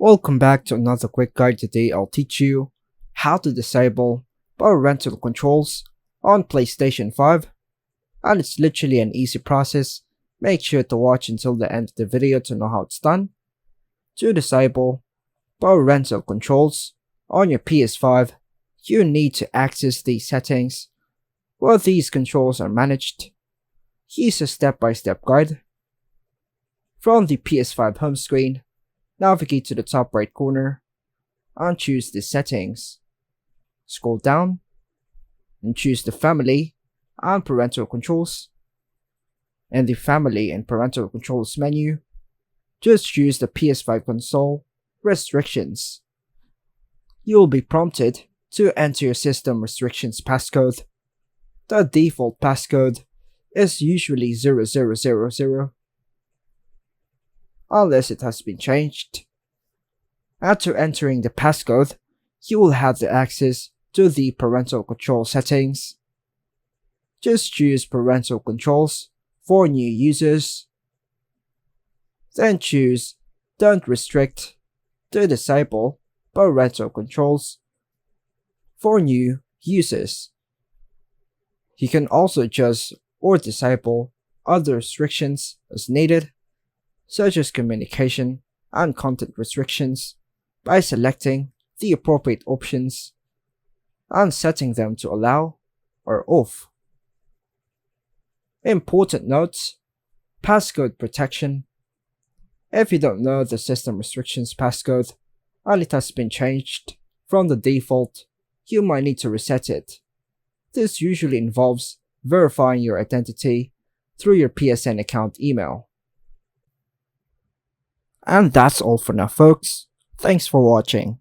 Welcome back to another quick guide. Today I'll teach you how to disable parental controls on PlayStation 5, and it's literally an easy process. Make sure to watch until the end of the video to know how it's done. To disable parental controls on your PS5, you need to access the settings where these controls are managed. Here's a step-by-step guide. From the PS5 home screen, navigate to the top right corner and choose the settings. Scroll down and choose the family and parental controls. In the family and parental controls menu, just choose the PS5 console restrictions. You will be prompted to enter your system restrictions passcode. The default passcode is usually 0000, unless it has been changed. After entering the passcode, you will have the access to the parental control settings. Just choose parental controls for new users. Then choose Don't Restrict to disable parental controls for new users. You can also adjust or disable other restrictions as needed, such as communication and content restrictions, by selecting the appropriate options and setting them to allow or off. Important notes: passcode protection. If you don't know the system restrictions passcode and it has been changed from the default, you might need to reset it. This usually involves verifying your identity through your PSN account email. And that's all for now, folks. Thanks for watching.